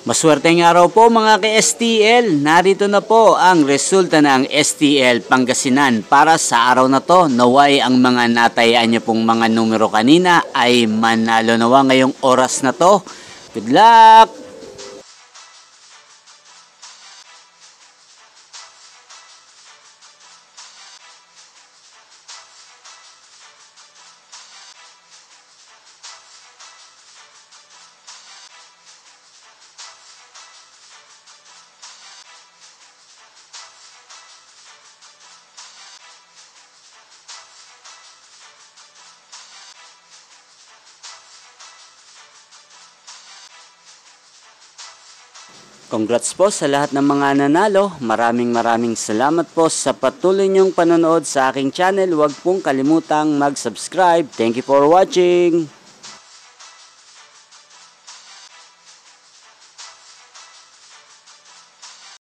Maswerteng araw po mga ka-STL. Narito na po ang resulta ng STL Pangasinan para sa araw na to. Naway ang mga natayaan niyo pong mga numero kanina ay manalo nawa ngayong oras na to. Good luck! Congrats po sa lahat ng mga nanalo. Maraming salamat po sa patuloy niyong panonood sa aking channel. Huwag pong kalimutang mag-subscribe. Thank you for watching.